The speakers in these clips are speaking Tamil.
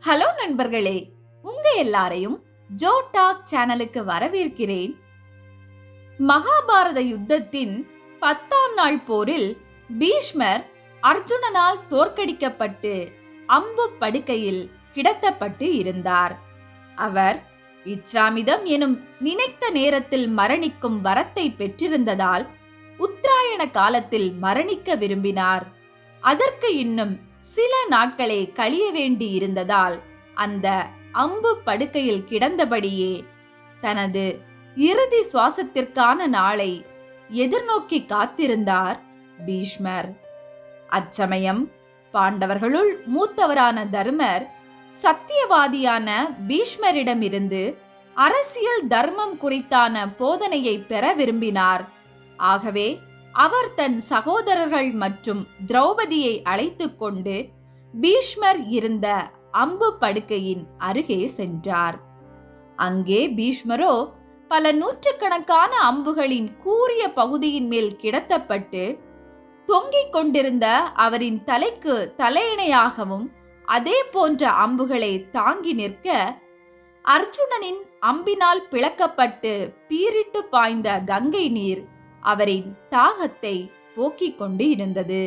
ஹலோ நண்பர்களே, உங்க எல்லாரையும் ஜோ டாக் சேனலுக்கு வரவேற்கிறேன். மகாபாரத யுத்தத்தின் 10ஆம் நாள் போரில் பீஷ்மர் அர்ஜுனனால் தோற்கடிக்கப்பட்டு அம்பு படுக்கையில் கிடத்தப்பட்டு இருந்தார். அவர் விச்ராமிதம் எனும் நினைத்த நேரத்தில் மரணிக்கும் வரத்தை பெற்றிருந்ததால் உத்தராயண காலத்தில் மரணிக்க விரும்பினார். அதற்கு இன்னும் சில நாட்களே கழிய வேண்டி இருந்ததால் அந்த அம்பு படுக்கையில் கிடந்தபடியே தனது இறுதி சுவாசத்திற்கான நாளை எதிர்நோக்கி காத்திருந்தார் பீஷ்மர். அச்சமயம் பாண்டவர்களுள் மூத்தவரான தர்மர் சத்தியவாதியான பீஷ்மரிடமிருந்து அரசியல் தர்மம் குறித்தான போதனையை பெற விரும்பினார். ஆகவே அவர் தன் சகோதரர்கள் மற்றும் திரௌபதியை அழைத்துக் கொண்டு பீஷ்மர் இருந்த அம்பு படுக்கையின் அருகே சென்றார். அங்கே பீஷ்மரோ பல நூற்றுக்கணக்கான அம்புகளின் கூரிய பகுதியின் மேல் கிடத்தப்பட்டு தொங்கிக் கொண்டிருந்த அவரின் தலைக்கு தலையணையாகவும் அதே போன்ற அம்புகளை தாங்கி நிற்க, அர்ஜுனனின் அம்பினால் பிளக்கப்பட்டு பீரிட்டு பாய்ந்த கங்கை நீர் அவரின் தாகத்தை போக்கிக் கொண்டு இருந்தது.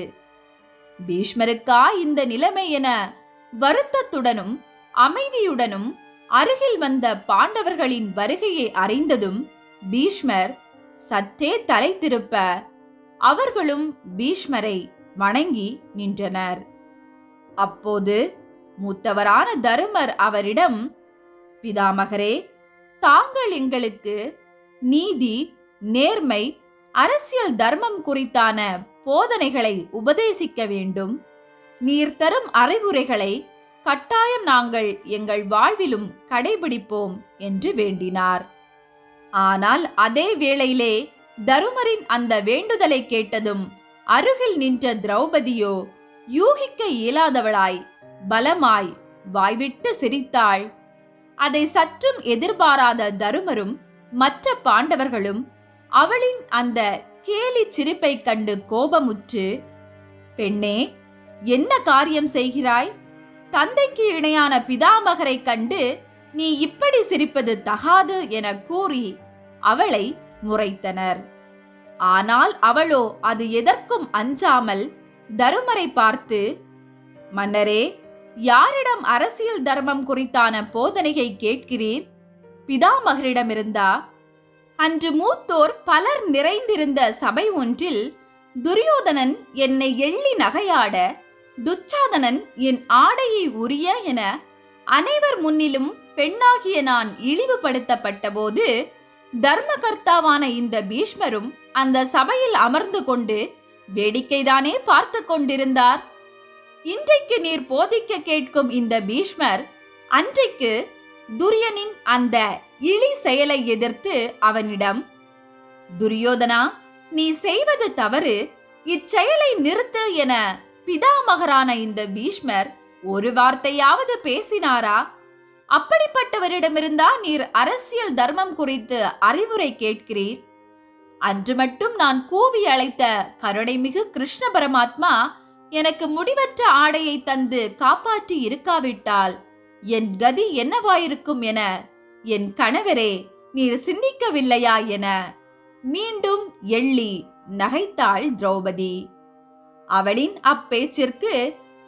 பீஷ்மருக்கா இந்த நிலைமை என வருத்தத்துடனும் அமைதியுடனும் அருகில் வந்த பாண்டவர்களின் வருகையை அறிந்ததும் பீஷ்மர் சற்றே தலை திருப்ப அவர்களும் பீஷ்மரை வணங்கி நின்றனர். அப்போது மூத்தவரான தருமர் அவரிடம், பிதாமகரே, தாங்கள் எங்களுக்கு நீதி, நேர்மை, அரசியல் தர்மம் குறித்தான போதனைகளை உபதேசிக்க வேண்டும். நீர் தரும் அறிவுரைகளை கட்டாயம் நாங்கள் எங்கள் வாழ்விலும் கடைபிடிப்போம் என்று வேண்டினார். ஆனால் அதே வேளையிலே தருமரின் அந்த வேண்டுதலை கேட்டதும் அருகில் நின்ற திரௌபதியோ யூகிக்க இயலாதவளாய் பலமாய் வாய்விட்டு சிரித்தாள். அதை சற்றும் எதிர்பாராத தருமரும் மற்ற பாண்டவர்களும் அவளின் அந்த கேலி சிரிப்பை கண்டு கோபமுற்று, பெண்ணே, என்ன காரியம் செய்கிறாய்? தந்தைக்கு இணையான பிதாமகரை கண்டு நீ இப்படி சிரிப்பது தகாது என கூறி அவளை முறைத்தனர். ஆனால் அவளோ அது எதற்கும் அஞ்சாமல் தருமரை பார்த்து, மன்னரே, யாரிடம் அரசியல் தர்மம் குறித்தான போதனையை கேட்கிறீர்? பிதாமகரிடமிருந்தா? அன்று மூத்தோர் பலர் நிறைந்திருந்த சபை ஒன்றில் துரியோதனன் என்னை எள்ளி நகையாட, துச்சாதனன் என் ஆடையை உரிய என அனைவர் முன்னிலும் பெண்ணாகிய நான் இழிவுபடுத்தப்பட்ட போது தர்மகர்த்தாவான இந்த பீஷ்மரும் அந்த சபையில் அமர்ந்து கொண்டு வேடிக்கைதானே பார்த்து கொண்டிருந்தார். இன்றைக்கு நீர் போதிக்க கேட்கும் இந்த பீஷ்மர் அன்றைக்கு துரியனின் அந்த இழி செயலை எதிர்த்து அவனிடம், துரியோதனா, நீ செய்வது தவறு, இச்செயலை நிறுத்து என பிதாமகரான இந்த பீஷ்மர் ஒரு வார்த்தையாவது பேசினாரா? அப்படிப்பட்டவரிடமிருந்தா நீர் அரசியல் தர்மம் குறித்து அறிவுரை கேட்கிறீர்? அன்று மட்டும் நான் கூவி அழைத்த கருணைமிகு கிருஷ்ண பரமாத்மா எனக்கு முடிவற்ற ஆடையை தந்து காப்பாற்றி இருக்காவிட்டால் என் கதி என்னவாயிருக்கும் என என் கணவரே நீர் சிந்திக்கவில்லையா என மீண்டும் எள்ளி நகைத்தாள் திரௌபதி. அவளின் அப்பேச்சிற்கு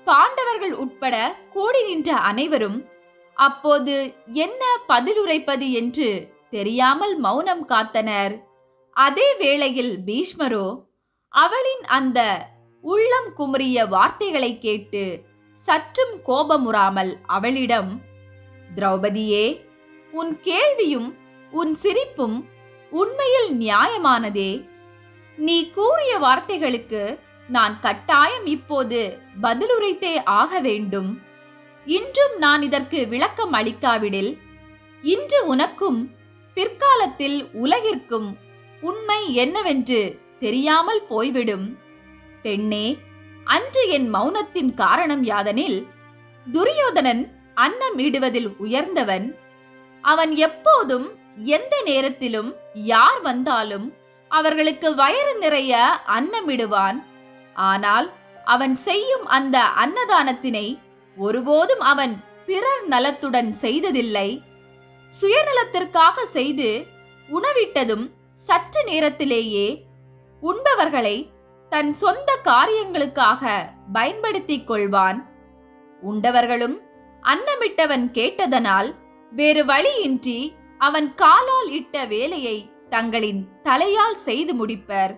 பாண்டவர்கள் உட்பட கூடி நின்ற அனைவரும் அப்போது என்ன பதிலுரைப்பது என்று தெரியாமல் மௌனம் காத்தனர். அதே வேளையில் பீஷ்மரோ அவளின் அந்த உள்ளம் குமுறிய வார்த்தைகளை கேட்டு சற்றும் கோபமுறாமல் அவளிடம், திரௌபதியே, உன் கேள்வியும் உன் சிரிப்பும் உண்மையில் நியாயமானதே. நீ கூறிய வார்த்தைகளுக்கு நான் கட்டாயம் இப்போது பதிலுரைத்தே ஆக வேண்டும். இன்றும் நான் இதற்கு விளக்கம் அளிக்காவிடில் இன்று உனக்கும் பிற்காலத்தில் உலகிற்கும் உண்மை என்னவென்று தெரியாமல் போய்விடும். பெண்ணே, அன்று என் மௌனத்தின் காரணம் யாதெனில், துரியோதனன் அன்னம் இடுவதில் உயர்ந்தவன். அவன் எப்போதும் எந்த நேரத்திலும் யார் வந்தாலும் அவர்களுக்கு வயிறு நிறைய அன்னமிடுவான். ஆனால் அவன் செய்யும் அந்த அன்னதானத்தினை ஒருபோதும் அவன் பிறர் நலத்துடன் செய்ததில்லை. சுயநலத்திற்காக செய்து உணவிட்டதும் சற்று நேரத்திலேயே உண்பவர்களை தன் சொந்த காரியங்களுக்காக பயன்படுத்திக் கொள்வான். உண்டவர்களும் அன்னமிட்டவன் கேட்டதனால் வேறு வழியின்றி அவன் காலால் இட்ட வேலையை தங்களின் தலையால் செய்து முடிப்பர்.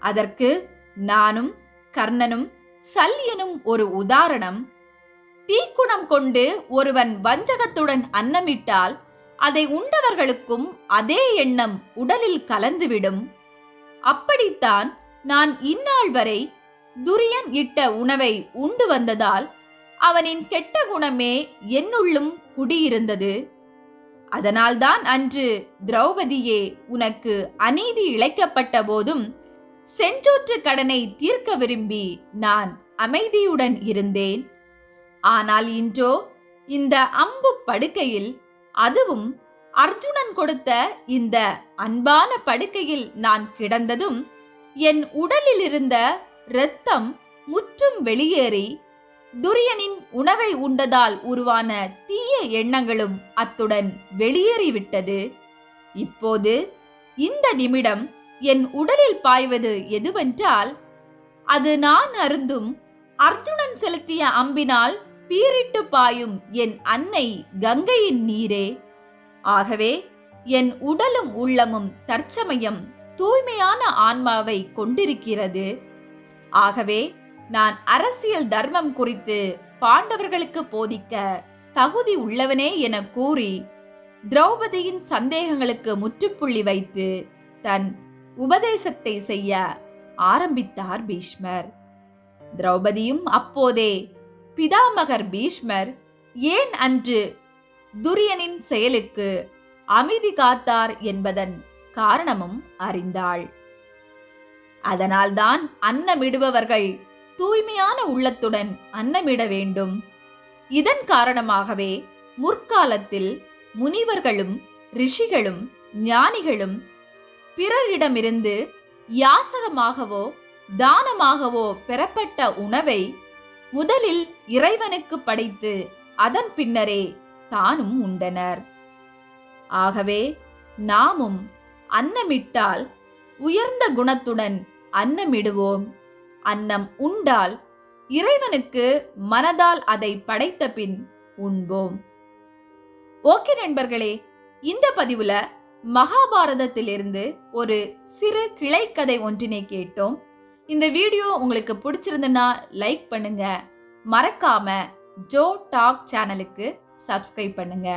அதற்கு நானும் கர்ணனும் சல்லியனும் ஒரு உதாரணம். தீக்குணம் கொண்டு ஒருவன் வஞ்சகத்துடன் அன்னமிட்டால் அதை உண்டவர்களுக்கும் அதே எண்ணம் உடலில் கலந்துவிடும். அப்படித்தான் நான் இந்நாள் வரை துரியன் இட்ட உணவை உண்டு வந்ததால் அவனின் கெட்ட குணமே என்னுள்ளும் குடியிருந்தது. அதனால்தான் அன்று திரௌபதியே உனக்கு அநீதி இழைக்கப்பட்ட போதும் செஞ்சோற்று கடனை தீர்க்க விரும்பி நான் அமைதியுடன் இருந்தேன். ஆனால் இன்றோ இந்த அம்பு படுக்கையில், அதுவும் அர்ஜுனன் கொடுத்த இந்த அன்பான படுக்கையில் நான் கிடந்ததும் என் உடலில் இருந்த இரத்தம் முற்றும் வெளியேறி துரியனின் உணவை உண்டதால் உருவான தீய எண்ணங்களும் அத்துடன் வெளியேறிவிட்டது. இப்போது இந்த நிமிடம் என் உடலில் பாய்வது எதுவென்றால், அது நான் அருந்தும் அர்ஜுனன் செலுத்திய அம்பினால் பீரிட்டு பாயும் என் அன்னை கங்கையின் நீரே. ஆகவே என் உடலும் உள்ளமும் தற்சமயம் தூய்மையான ஆன்மாவை கொண்டிருக்கிறது. ஆகவே நான் அரசியல் தர்மம் குறித்து பாண்டவர்களுக்கு போதிக்க தகுதி உள்ளவனே என கூறி திரௌபதியின் சந்தேகங்களுக்கு முற்றுப்புள்ளி வைத்து தன் உபதேசத்தை செய்ய ஆரம்பித்தார் பீஷ்மர். திரௌபதியும் அப்போதே பிதாமகர் பீஷ்மர் ஏன் அன்று துரியனின் செயலுக்கு அமைதி காத்தார் என்பதன் காரணமும் அறிந்தாள். அதனால்தான் அன்னமிடுபவர்கள் தூய்மையான உள்ளத்துடன் அன்னமிட வேண்டும். இதன் காரணமாகவே முற்காலத்தில் முனிவர்களும் ரிஷிகளும் ஞானிகளும் பிறரிடமிருந்து யாசகமாகவோ தானமாகவோ பெறப்பட்ட உணவை முதலில் இறைவனுக்கு படைத்து அதன் பின்னரே தானும் உண்டனர். ஆகவே நாமும் அன்னமிட்டால் உயர்ந்த குணத்துடன் அன்னமிடுவோம். அன்னம் உண்டால் இறைவனுக்கு மனதால் அதை படைத்த பின் உண்போம். ஓகே நண்பர்களே, இந்த பதிவுல மகாபாரதத்திலிருந்து ஒரு சிறு கிளைக்கதை ஒன்றினை கேட்டோம். இந்த வீடியோ உங்களுக்கு பிடிச்சிருந்துன்னா லைக் பண்ணுங்க. மறக்காம ஜோ டாக் சேனலுக்கு சப்ஸ்கிரைப் பண்ணுங்க.